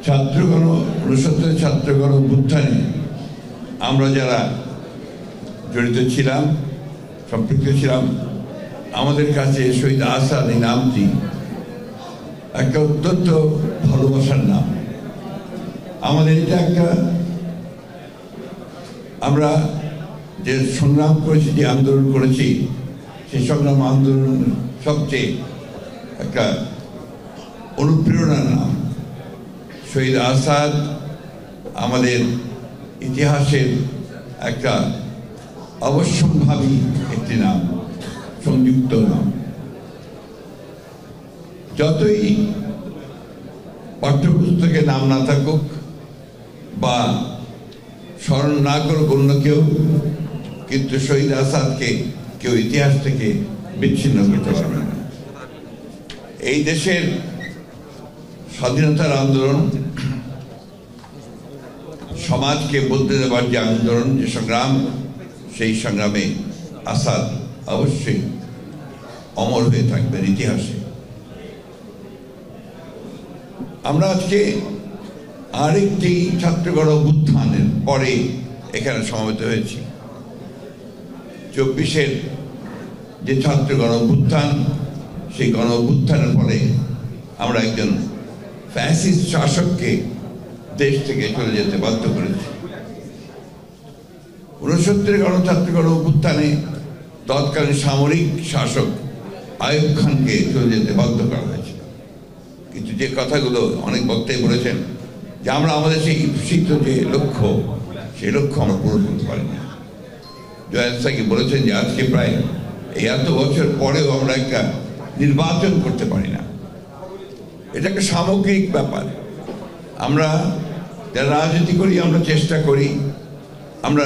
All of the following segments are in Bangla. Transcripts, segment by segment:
ছাত্রগণ 69 ছাত্রগণ অভ্যুত্থানে আমরা যারা জড়িত ছিলাম, সম্পৃক্ত ছিলাম, আমাদের কাছে শহীদ আসাদ এই নামটি একটা অত্যন্ত ভালোবাসার নাম। আমাদের এটা একটা, আমরা যে সংগ্রাম করেছি, যে আন্দোলন করেছি, সেই সংগ্রাম আন্দোলন সবচেয়ে একটা অনুপ্রেরণার নাম। শহীদ আসাদ আমাদের ইতিহাসের একটা অবশ্যম্ভাবী একটি নাম, সংযুক্ত নাম। যতই পাঠ্যপুস্তকে নাম না থাকুক বা স্মরণ না করুক অন্য কেউ, কিন্তু শহীদ আসাদকে কেউ ইতিহাস থেকে বিচ্ছিন্ন করতে পারবে না। এই দেশের স্বাধীনতার আন্দোলন, সমাজকে বদলে দেবার যে আন্দোলন, যে সংগ্রাম, সেই সংগ্রামে আসাদ অবশ্যই অমর হয়ে থাকবেন ইতিহাসে। আমরা আজকে আরেকটি ছাত্রগণ অভ্যুত্থানের পরে এখানে সমবেত হয়েছি। 24-এর যে ছাত্রগণ অভ্যুত্থান, সেই গণ অভ্যুত্থানের পরে আমরা একজন ফ্যাসিস্ট শাসককে দেশ থেকে চলে যেতে বাধ্য করেছি। 69-এর গণছাত্রগণ অভ্যুত্থানে তৎকালীন সামরিক শাসক আইয়ুব খানকে চলে যেতে বাধ্য করা হয়েছে। কিন্তু যে কথাগুলো অনেক বক্তাই বলেছেন যে আমরা আমাদের সেই ইপ্সিত যে লক্ষ্য, সেই লক্ষ্য আমরা পূরণ করতে পারিনি। জয়েন্ট সাকি বলেছেন যে আজকে প্রায় এই এত বছর পরেও আমরা একটা নির্বাচন করতে পারি না। এটা একটা সামগ্রিক ব্যাপার। আমরা যারা রাজনীতি করি, আমরা চেষ্টা করি, আমরা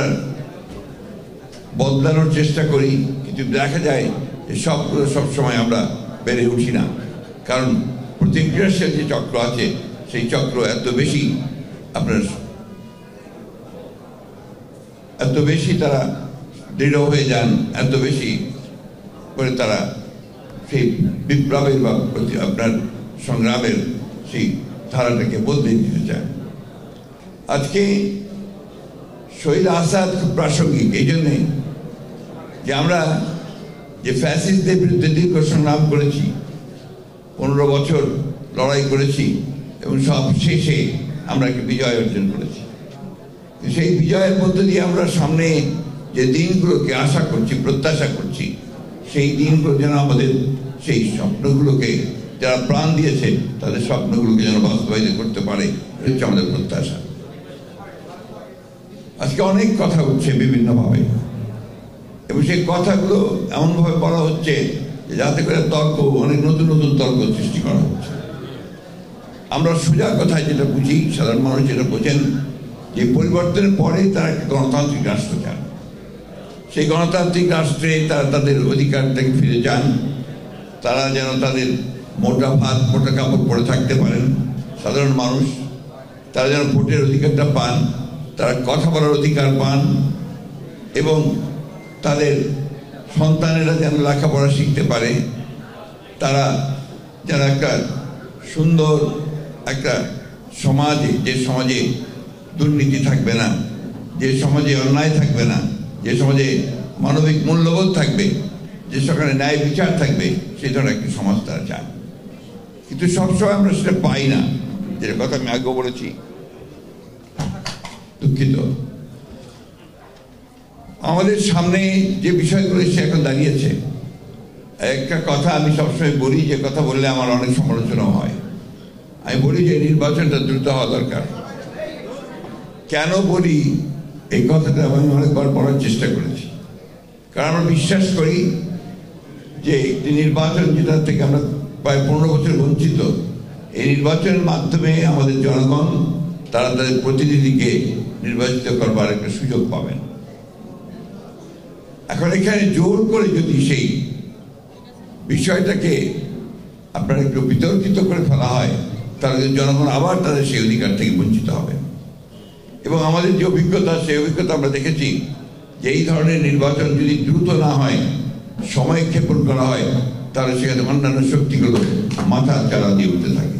বদলানোর চেষ্টা করি, কিন্তু দেখা যায় যে সবগুলো সবসময় আমরা বেড়ে উঠি না। কারণ প্রতিক্রিয়াশীল যে চক্র আছে, সেই চক্র এত বেশি তারা দৃঢ় হয়ে যান, এত বেশি করে তারা সেই বিপ্লবের বা আপনার সংগ্রামের সেই ধারাটাকে বদলে দিতে চায়। আজকে শহীদ আসাদ খুব প্রাসঙ্গিক এই জন্যে যে আমরা যে ফ্যাসিস্টদের বিরুদ্ধে দীর্ঘ সংগ্রাম করেছি, 15 বছর লড়াই করেছি এবং সব শেষে আমরা একটা বিজয় অর্জন করেছি। সেই বিজয়ের মধ্যে দিয়ে আমরা সামনে যে দিনগুলোকে আশা করছি, প্রত্যাশা করছি, সেই দিনগুলো যেন আমাদের সেই স্বপ্নগুলোকে যারা প্রাণ দিয়েছে তাদের স্বপ্নগুলোকে যেন বাস্তবায়িত করতে পারে, হচ্ছে আমাদের প্রত্যাশা। আজকে অনেক কথা উঠছে বিভিন্নভাবে এবং সেই কথাগুলো এমনভাবে বলা হচ্ছে যাতে করে তর্ক, অনেক নতুন নতুন তর্ক সৃষ্টি করা হচ্ছে। আমরা সোজা কথায় যেটা বুঝি, সাধারণ মানুষ যেটা বোঝেন, যে পরিবর্তনের পরে তারা একটা গণতান্ত্রিক রাষ্ট্র চান। সেই গণতান্ত্রিক রাষ্ট্রে তারা তাদের অধিকারটাকে ফিরে যান, তারা যেন তাদের মোটা ভাত, মোটা কাপড় পরে থাকতে পারেন সাধারণ মানুষ, তারা যেন ভোটের অধিকারটা পান, তারা কথা বলার অধিকার পান এবং তাদের সন্তানেরা যেন লেখাপড়া শিখতে পারে, তারা যেন একটা সুন্দর একটা সমাজে, যে সমাজে দুর্নীতি থাকবে না, যে সমাজে অন্যায় থাকবে না, যে সমাজে মানবিক মূল্যবোধ থাকবে, যে সেখানে ন্যায় বিচার থাকবে, সেই ধরনের একটি সমাজ তারা চায়। কিন্তু সবসময় আমরা সেটা পাই না, যেটা কথা আমি আগেও বলেছি, দুঃখিত। আমাদের সামনে যে বিষয়গুলো এসে এখন দাঁড়িয়েছে, একটা কথা আমি সবসময় বলি, যে কথা বললে আমার অনেক সমালোচনা হয়। আমি বলি যে নির্বাচনটা দ্রুত হওয়া দরকার। কেন বলি এই কথাটা আমি অনেকবার বলার চেষ্টা করেছি, কারণ আমরা বিশ্বাস করি যে একটি নির্বাচন যেটা থেকে আমরা প্রায় 15 বছর বঞ্চিত, এই নির্বাচনের মাধ্যমে আমাদের জনগণ তারা তাদের প্রতিনিধিকে নির্বাচিত করবার একটা সুযোগ পাবেন। এখন এখানে জোর করে যদি সেই বিষয়টাকে আপনার একটু বিতর্কিত করে ফেলা হয়, তাহলে জনগণ আবার তাদের সেই অধিকার থেকে বঞ্চিত হবে। এবং আমাদের যে অভিজ্ঞতা, সেই অভিজ্ঞতা আমরা দেখেছি যে এই ধরনের নির্বাচন যদি দ্রুত না হয়, সময় ক্ষেপণ করা হয়, তাহলে সেখানে অন্যান্য শক্তিগুলো মাথা চারা দিয়ে উঠতে থাকে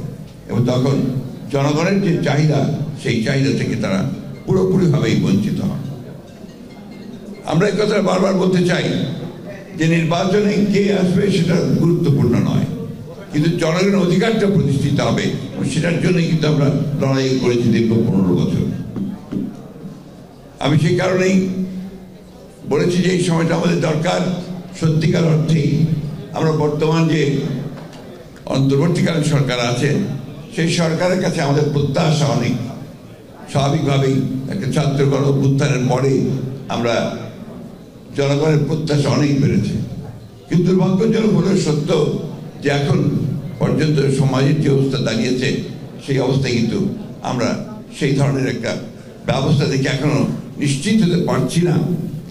এবং তখন জনগণের যে চাহিদা সেই চাহিদা থেকে তারা পুরোপুরিভাবেই বঞ্চিত হন। আমরা এই কথা বারবার বলতে চাই যে নির্বাচনে কে আসবে সেটা গুরুত্বপূর্ণ নয়, কিন্তু জনগণের অধিকারটা প্রতিষ্ঠিত হবে, সেটার জন্যই কিন্তু আমরা লড়াই করেছি দীর্ঘ 15 বছর। আমি সেই কারণেই বলেছি যে এই সময়টা আমাদের দরকার। সত্যিকার অর্থেই আমরা বর্তমান যে অন্তর্বর্তীকালীন সরকার আছে সেই সরকারের কাছে আমাদের প্রত্যাশা অনেক। স্বাভাবিকভাবেই একটা ছাত্র গণ অভ্যুত্থানের পরে আমরা জনগণের প্রত্যাশা অনেক বেড়েছে, কিন্তু দুর্ভাগ্যজনক হলেও সত্য যে এখন পর্যন্ত সমাজের যে অবস্থা দাঁড়িয়েছে সেই অবস্থায় কিন্তু আমরা সেই ধরনের একটা ব্যবস্থা দেখে এখনো নিশ্চিত হতে পারছি না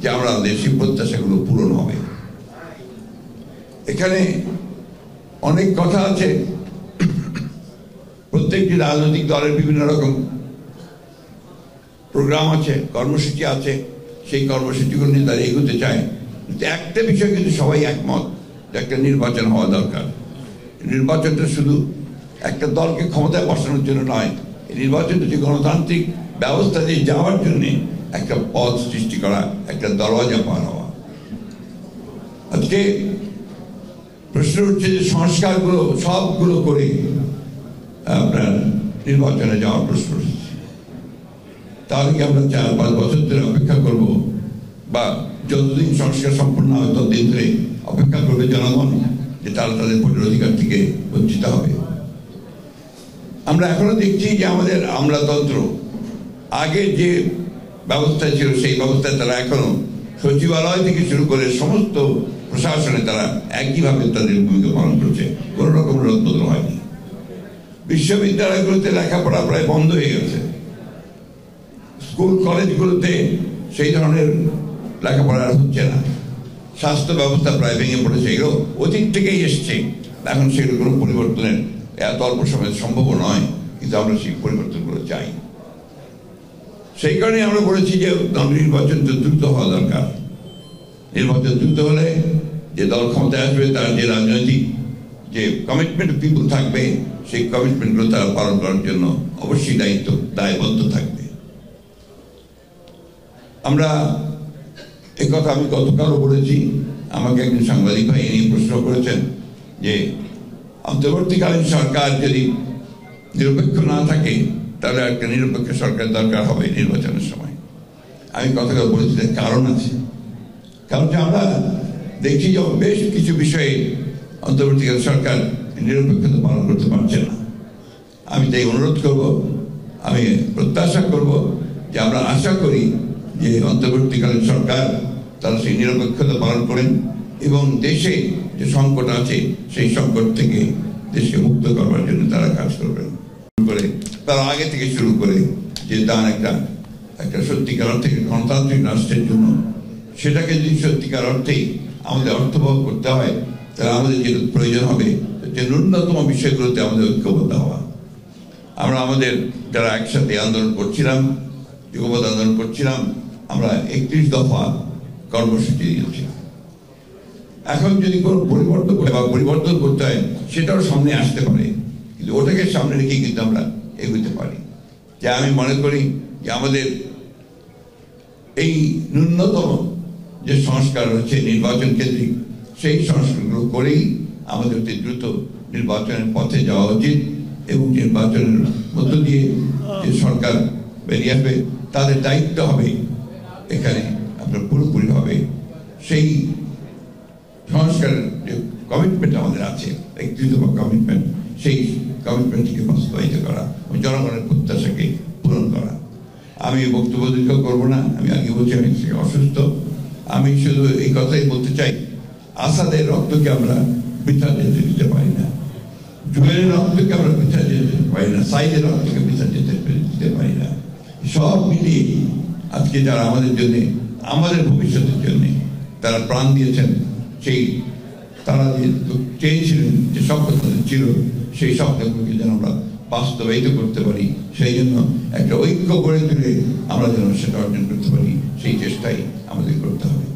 যে আমরা আমাদের সেই প্রত্যাশাগুলো পূরণ হবে। এখানে অনেক কথা আছে, প্রত্যেকটি রাজনৈতিক দলের বিভিন্ন রকম প্রোগ্রাম আছে, কর্মসূচি আছে, সেই কর্মসূচিগুলো নিয়ে তারা এগোতে চায়। কিন্তু একটা বিষয় কিন্তু সবাই একমত যে একটা নির্বাচন হওয়া দরকার। নির্বাচনটা শুধু একটা দলকে ক্ষমতায় বসানোর জন্য নয়, এই নির্বাচনটা যে গণতান্ত্রিক ব্যবস্থা দিয়ে যাওয়ার জন্য একটা পথ সৃষ্টি করা, একটা দরওয়াজা পার হওয়া। আজকে প্রশ্ন উঠছে যে সংস্কারগুলো সবগুলো করে আপনার নির্বাচনে যাওয়ার প্রশ্ন উঠছে, তাহলে কি আমরা 4-5 বছর ধরে অপেক্ষা করব, বা যতদিন সংস্কার সম্পূর্ণ হয় ততদিন ধরে অপেক্ষা করবে জনগণ যে তারা তাদের ভোটের অধিকার থেকে বঞ্চিত হবে? আমরা এখনো দেখছি যে আমাদের আমলাতন্ত্র আগে যে ব্যবস্থা ছিল সেই ব্যবস্থায় তারা এখনো সচিবালয় থেকে শুরু করে সমস্ত প্রশাসনে তারা একইভাবে তাদের ভূমিকা পালন করছে, কোনো রকম রদবদল হয়নি। বিশ্ববিদ্যালয়গুলোতে লেখাপড়া প্রায় বন্ধ হয়ে গেছে, স্কুল কলেজগুলোতে সেই ধরনের লেখাপড়া হচ্ছে না, স্বাস্থ্য ব্যবস্থা প্রায় ভেঙে পড়েছে। এগুলো অতীত থেকেই এসছে, এখন সেগুলো কোনো পরিবর্তনের এত অল্প সময়ে সম্ভব নয়, কিন্তু আমরা সেই পরিবর্তনগুলো চাই। সেই কারণে আমরা বলেছি যে নির্বাচন দ্রুত হওয়া দরকার। নির্বাচন দ্রুত হলে যে দল ক্ষমতায় আসবে তার যে রাজনৈতিক যে কমিটমেন্ট পিপুল থাকবে, সেই কমিটমেন্টগুলো তারা পালন করার জন্য অবশ্যই দায়বদ্ধ থাকবে। আমরা এই কথা আমি গতকালও বলেছি, আমাকে একজন সাংবাদিক ভাই এ নিয়ে প্রশ্ন করেছেন যে অন্তর্বর্তীকালীন সরকার যদি নিরপেক্ষ না থাকে তাহলে একটা নিরপেক্ষ সরকার দরকার হবে নির্বাচনের সময়। আমি কথাটা বলেছি, কারণ আছে। কারণ যে আমরা দেখছি যে বেশ কিছু বিষয়ে অন্তর্বর্তীকালীন সরকার নিরপেক্ষতা পালন করতে পারছে না। আমি তাই অনুরোধ করব, আমি প্রত্যাশা করব যে আমরা আশা করি যে অন্তর্বর্তীকালীন সরকার তারা সেই নিরপেক্ষতা পালন করেন এবং দেশে যে সংকট আছে সেই সংকট থেকে দেশকে মুক্ত করবার জন্য তারা কাজ করবেন। তারা আগে থেকে শুরু করে যে দান একটা সত্যিকার অর্থে গণতান্ত্রিক রাষ্ট্রের জন্য, সেটাকে যদি সত্যিকার অর্থেই আমাদের অর্থবহ করতে হয় তাহলে আমাদের যেটা প্রয়োজন হবে যে ন্যূনতম বিষয়গুলোতে আমাদের ঐক্যবদ্ধ হওয়া। আমরা আমাদের যারা একসাথে আন্দোলন করছিলাম, যুগপৎ আন্দোলন করছিলাম, আমরা 31 দফা কর্মসূচি দিয়েছিলাম। এখন যদি কোনো পরিবর্তন করতে হয় সেটাও সামনে আসতে পারে, কিন্তু ওটাকে সামনে রেখে কিন্তু আমরা এগোতে পারি। যে আমি মনে করি যে আমাদের এই ন্যূনতম যে সংস্কার হচ্ছে নির্বাচন কেন্দ্রিক, সেই সংস্কারগুলো করেই আমাদের দ্রুত নির্বাচনের পথে যাওয়া উচিত এবং নির্বাচনের মধ্য দিয়ে যে সরকার বেরিয়ে আসবে তাদের দায়িত্ব হবে এখানে আপনার পুরোপুরিভাবে সেই সংস্কারের যে কমিটমেন্ট আমাদের আছে, 31 দফা কমিটমেন্ট, সেই কমিটমেন্টকে বাস্তবায়িত করা, জনগণের প্রত্যাশাকে পূরণ করা। আমি বক্তব্য দীর্ঘ করবো না, আমি আগে বলছি আমি অসুস্থ। আমি শুধু এই কথাই বলতে চাই, আসাদের রক্তকে আমরা বৃথা যেতে দিতে পারি না, জুয়েলের রক্তকে আমরা বৃথা যেতে দিতে পারি না, সাইদের রক্তকে বৃথা যেতে দিতে পারি না। সব মিলিয়ে আজকে যারা আমাদের জন্য, আমাদের ভবিষ্যতের জন্য তারা প্রাণ দিয়েছেন, সেই তারা যে চেয়েছিলেন যে স্বপ্ন ছিল সেই স্বপ্নগুলোকে যেন আমরা বাস্তবায়িত করতে পারি, সেই জন্য একটা ঐক্য গড়ে তুলে আমরা যেন সেটা অর্জন করতে পারি, সেই চেষ্টাই আমাদের করতে হবে।